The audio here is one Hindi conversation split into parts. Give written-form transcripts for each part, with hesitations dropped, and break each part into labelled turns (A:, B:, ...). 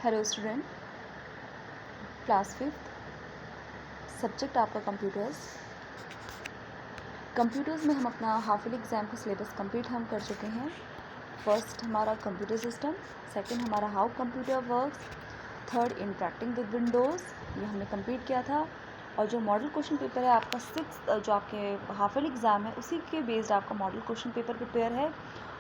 A: Hello student, class fifth, subject आपका कंप्यूटर्स में हम अपना हाफ ईयरली एग्ज़ाम का सिलेबस कंप्लीट हम कर चुके हैं। फर्स्ट हमारा कंप्यूटर सिस्टम, सेकंड हमारा how computer works, third interacting with Windows, ये हमने कंप्लीट किया था। और जो मॉडल क्वेश्चन पेपर है आपका सिक्स, जो आपके हाफ ईयरली एग्ज़ाम है उसी के बेस्ड आपका मॉडल क्वेश्चन पेपर प्रिपेयर है।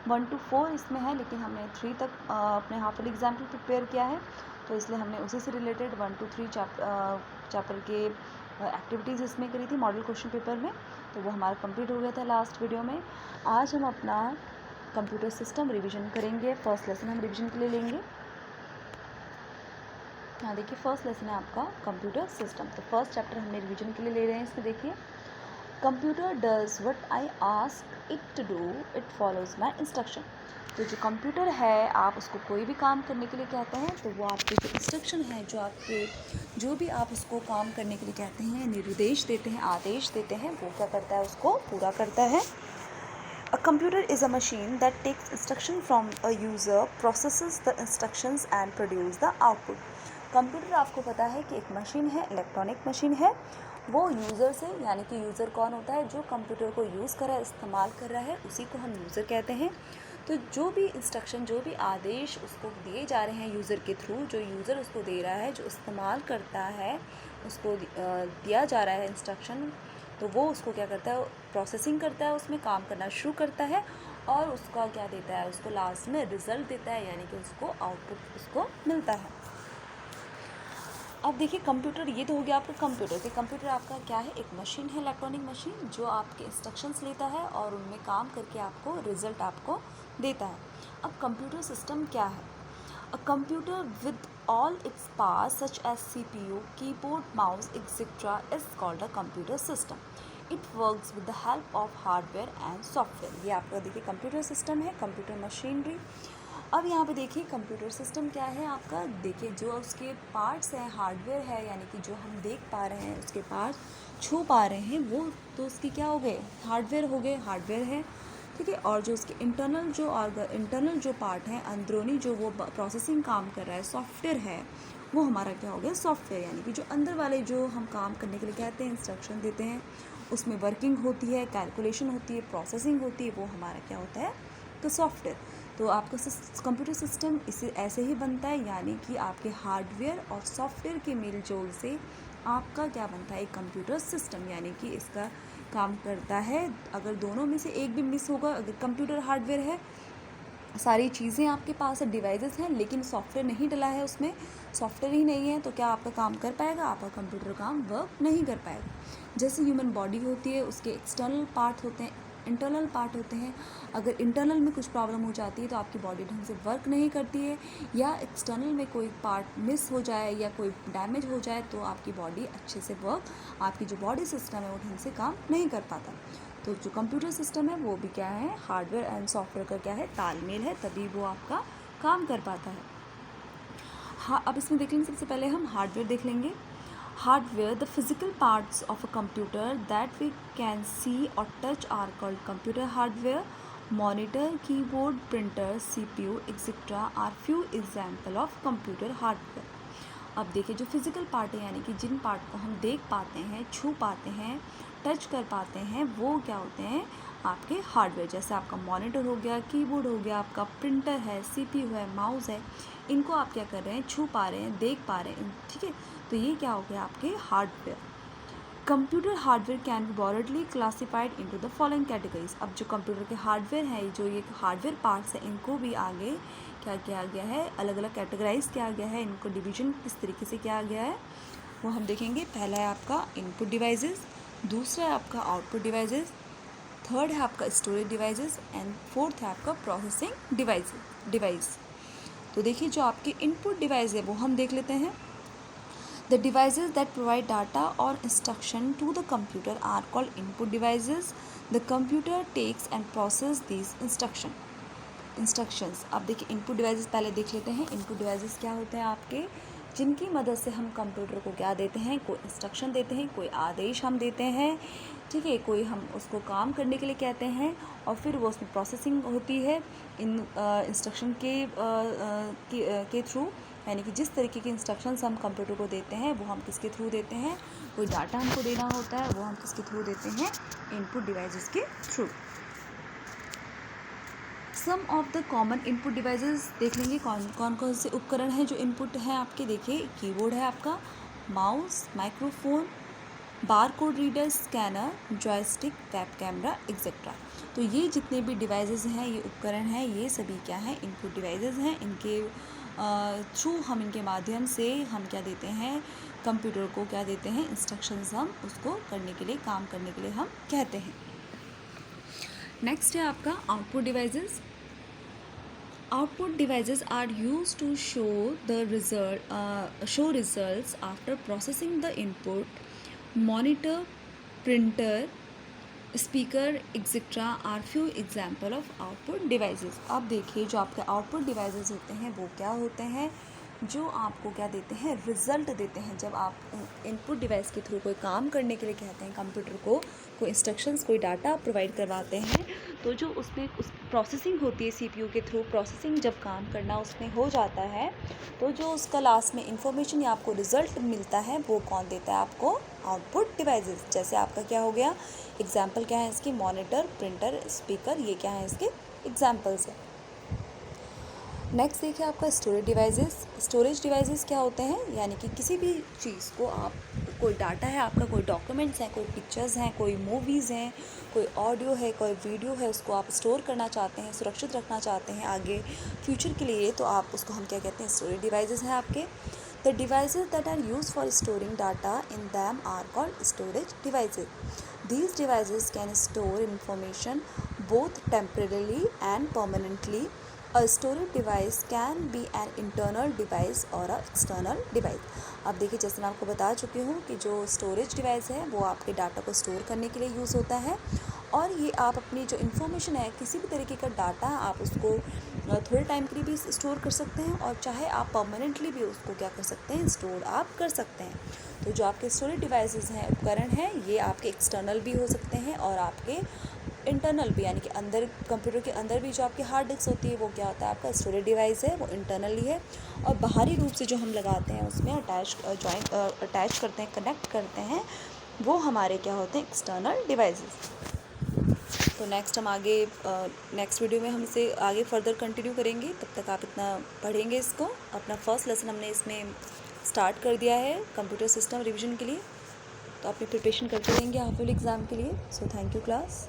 A: 1 to 4 इसमें है, लेकिन हमने 3 तक अपने हाफ ईयरली एग्ज़ाम के लिए प्रिपेयर किया है, तो इसलिए हमने उसी से रिलेटेड 1 to 3 चैप्टर के एक्टिविटीज़ इसमें करी थी मॉडल क्वेश्चन पेपर में, तो वो हमारा कंप्लीट हो गया था लास्ट वीडियो में। आज हम अपना कंप्यूटर सिस्टम रिवीजन करेंगे। फर्स्ट लेसन हम रिवीजन के लिए लेंगे। यहाँ देखिए, फर्स्ट लेसन है आपका कंप्यूटर सिस्टम, तो फर्स्ट चैप्टर हमने रिवीजन के लिए ले रहे हैं। इसमें देखिए, computer does what I ask it to do, it follows my instruction. तो जो कंप्यूटर है, आप उसको कोई भी काम करने के लिए कहते हैं तो वो आपके जो इंस्ट्रक्शन है, जो भी आप उसको काम करने के लिए कहते हैं, निर्देश देते हैं, आदेश देते हैं, वो क्या करता है, उसको पूरा करता है। A computer is a machine that takes instruction from a user, processes the instructions and produce the output. Computer आपको पता है कि एक मशीन है, इलेक्ट्रॉनिक मशीन है। वो यूज़र से, यानी कि यूज़र कौन होता है, जो कंप्यूटर को यूज़ कर रहा है, इस्तेमाल कर रहा है, उसी को हम यूज़र कहते हैं। तो जो भी इंस्ट्रक्शन, जो भी आदेश उसको दिए जा रहे हैं यूज़र के थ्रू, जो यूज़र उसको दे रहा है, जो इस्तेमाल करता है, उसको दिया जा रहा है इंस्ट्रक्शन, तो वो उसको क्या करता है, प्रोसेसिंग करता है, उसमें काम करना शुरू करता है और उसका क्या देता है, उसको लास्ट में रिज़ल्ट देता है, यानी कि उसको आउटपुट उसको मिलता है। अब देखिए, कंप्यूटर, ये तो हो गया आपका कंप्यूटर। कि कंप्यूटर आपका क्या है, एक मशीन है, इलेक्ट्रॉनिक मशीन, जो आपके इंस्ट्रक्शंस लेता है और उनमें काम करके आपको रिज़ल्ट आपको देता है। अब कंप्यूटर सिस्टम क्या है? A computer with all its parts such as CPU, keyboard, mouse, etc. is called a computer system. It works with the help of hardware and software. ये आपका देखिए कंप्यूटर सिस्टम है, कंप्यूटर मशीनरी। अब यहाँ पे देखिए कंप्यूटर सिस्टम क्या है आपका। देखिए, जो उसके पार्ट्स हैं, हार्डवेयर है, यानी कि जो हम देख पा रहे हैं, उसके पार्ट्स छू पा रहे हैं, वो तो उसके क्या हो गए, हार्डवेयर हो गए, हार्डवेयर है, ठीक है। और जो उसके इंटरनल जो पार्ट है, अंदरूनी जो वो प्रोसेसिंग काम कर रहा है, सॉफ्टवेयर है, वो हमारा क्या हो गया, सॉफ्टवेयर। यानी कि जो अंदर वाले जो हम काम करने के लिए कहते हैं, इंस्ट्रक्शन देते हैं, उसमें वर्किंग होती है, कैलकुलेशन होती है, प्रोसेसिंग होती है, वो हमारा क्या होता है, तो सॉफ्टवेयर। तो आपका कंप्यूटर सिस्टम इसे ऐसे ही बनता है, यानी कि आपके हार्डवेयर और सॉफ्टवेयर के मेल जोल से आपका क्या बनता है, एक कंप्यूटर सिस्टम, यानी कि इसका काम करता है। अगर दोनों में से एक भी मिस होगा, अगर कंप्यूटर हार्डवेयर है, सारी चीज़ें आपके पास डिवाइसेस हैं, लेकिन सॉफ्टवेयर नहीं डला है, उसमें सॉफ्टवेयर ही नहीं है, तो क्या आपका काम कर पाएगा, आपका कंप्यूटर काम वर्क नहीं कर पाएगा। जैसे ह्यूमन बॉडी होती है, उसके एक्सटर्नल पार्ट होते हैं, इंटरनल पार्ट होते हैं। अगर इंटरनल में कुछ प्रॉब्लम हो जाती है तो आपकी बॉडी ढंग से वर्क नहीं करती है, या एक्सटर्नल में कोई पार्ट मिस हो जाए या कोई डैमेज हो जाए तो आपकी बॉडी अच्छे से आपकी जो बॉडी सिस्टम है वो ढंग से काम नहीं कर पाता। तो जो कंप्यूटर सिस्टम है वो भी क्या है, हार्डवेयर एंड सॉफ्टवेयर का क्या है, तालमेल है, तभी वो आपका काम कर पाता है। हाँ, अब इसमें देख लेंगे, सबसे पहले हम हार्डवेयर देख लेंगे। Hardware, the physical parts of a computer that we can see or touch are called computer hardware. Monitor, keyboard, printer, CPU, etc. are few example of computer hardware. अब देखिए, जो फिज़िकल पार्ट है, यानी कि जिन पार्ट को हम देख पाते हैं, छू पाते हैं, टच कर पाते हैं, वो क्या होते हैं, आपके हार्डवेयर। जैसे आपका मॉनिटर हो गया, कीबोर्ड हो गया, आपका प्रिंटर है, CPU है, माउस है, इनको आप क्या कर रहे हैं, छू पा रहे हैं, देख पा रहे हैं, ठीक है। तो ये क्या हो गया, आपके hardware. Computer hardware can be broadly classified into the following categories. अब जो कंप्यूटर के हार्डवेयर हैं, जो ये हार्डवेयर पार्ट्स हैं, इनको भी आगे क्या किया गया है, अलग अलग कैटेगराइज किया गया है, इनको डिवीजन किस तरीके से किया गया है वो हम देखेंगे। पहला है आपका इनपुट डिवाइसेस, दूसरा है आपका आउटपुट डिवाइसेस, थर्ड है आपका स्टोरेज डिवाइसेस एंड फोर्थ है आपका प्रोसेसिंग डिवाइस। तो देखिए, जो आपके इनपुट डिवाइस है वो हम देख लेते हैं। The devices that provide data or instruction to the computer are called input devices. The computer takes and processes these instructions. अब देखिए, इनपुट डिवाइसेस पहले देख लेते हैं। इनपुट डिवाइसेस क्या होते हैं आपके, जिनकी मदद से हम कंप्यूटर को क्या देते हैं, कोई इंस्ट्रक्शन देते हैं, कोई आदेश हम देते हैं, ठीक है, कोई हम उसको काम करने के लिए कहते हैं, और फिर वो उसमें प्रोसेसिंग होती है इन इंस्ट्रक्शन के थ्रू, यानी कि जिस तरीके के इंस्ट्रक्शंस हम कंप्यूटर को देते हैं वो हम किसके थ्रू देते हैं, कोई डाटा हमको देना होता है वो हम किसके थ्रू देते हैं, इनपुट डिवाइसेस के through. Some of the common input devices देख लेंगे, कौन से उपकरण हैं जो इनपुट हैं आपके। देखिए कीबोर्ड है आपका, mouse, microphone, bar code reader, scanner, joystick, web camera etcetera. तो ये जितने भी डिवाइसेस हैं, ये उपकरण हैं, ये सभी क्या हैं, इनपुट डिवाइसेस हैं। इनके थ्रू हम, इनके माध्यम से हम क्या देते हैं, कंप्यूटर को क्या देते हैं, इंस्ट्रक्शंस हम उसको करने के लिए, काम करने के लिए हम कहते हैं। नेक्स्ट है आपका output devices. Output devices are used to show results after processing the input. Monitor, printer, speaker, etc. are few example of output devices. अब देखिए जो आपके output devices होते हैं वो क्या होते हैं, जो आपको क्या देते हैं, रिज़ल्ट देते हैं। जब आप इनपुट डिवाइस के थ्रू कोई काम करने के लिए कहते हैं कंप्यूटर को, कोई इंस्ट्रक्शंस, कोई डाटा प्रोवाइड करवाते हैं, तो जो उसमें उस प्रोसेसिंग होती है सीपीयू के थ्रू, प्रोसेसिंग जब काम करना उसमें हो जाता है, तो जो उसका लास्ट में इंफॉर्मेशन या आपको रिज़ल्ट मिलता है वो कौन देता है आपको, आउटपुट डिवाइसेस। जैसे आपका क्या हो गया, एग्जाम्पल क्या है इसकी, मॉनिटर, प्रिंटर, स्पीकर, ये क्या है इसके एग्जाम्पल्स है। नेक्स्ट देखिए आपका स्टोरेज डिवाइसेस। स्टोरेज डिवाइसेस क्या होते हैं, यानी कि किसी भी चीज़ को आप, कोई डाटा है आपका, कोई डॉक्यूमेंट्स हैं, कोई पिक्चर्स हैं, कोई मूवीज़ हैं, कोई ऑडियो है, कोई वीडियो है, उसको आप स्टोर करना चाहते हैं, सुरक्षित रखना चाहते हैं आगे फ्यूचर के लिए, तो आप उसको हम क्या कहते हैं, स्टोरेज डिवाइसेस हैं आपके। The devices that are use for storing data in them are called storage devices. These devices can store information both temporarily and permanently. A storage device can be an internal device or a external device. अब देखिए जैसे मैं आपको बता चुकी हूँ कि जो स्टोरेज डिवाइस है वो आपके डाटा को स्टोर करने के लिए यूज़ होता है, और ये आप अपनी जो इन्फॉर्मेशन है, किसी भी तरीके का डाटा, आप उसको थोड़े टाइम के लिए भी स्टोर कर सकते हैं, और चाहे आप परमानेंटली भी उसको क्या कर सकते हैं, स्टोर आप कर सकते हैं। तो जो आपके स्टोरेज डिवाइसेस हैं, उपकरण हैं, ये आपके एक्सटर्नल भी हो सकते हैं और आपके इंटरनल भी, यानी कि अंदर कंप्यूटर के अंदर भी जो आपकी हार्ड डिस्क होती है वो क्या होता है, आपका स्टोरेज डिवाइस है, वो इंटरनली है। और बाहरी रूप से जो हम लगाते हैं उसमें अटैच करते हैं, कनेक्ट करते हैं, वो हमारे क्या होते हैं, एक्सटर्नल डिवाइसेस। तो नेक्स्ट हम आगे नेक्स्ट वीडियो में हम इसे आगे फर्दर कंटिन्यू करेंगे। तब तक आप इतना पढ़ेंगे इसको। अपना फर्स्ट लेसन हमने इसमें स्टार्ट कर दिया है कंप्यूटर सिस्टम रिवीजन के लिए, तो अपनी प्रिपरेशन करते रहेंगे हाफ ईयरली एग्ज़ाम के लिए। So thank you class.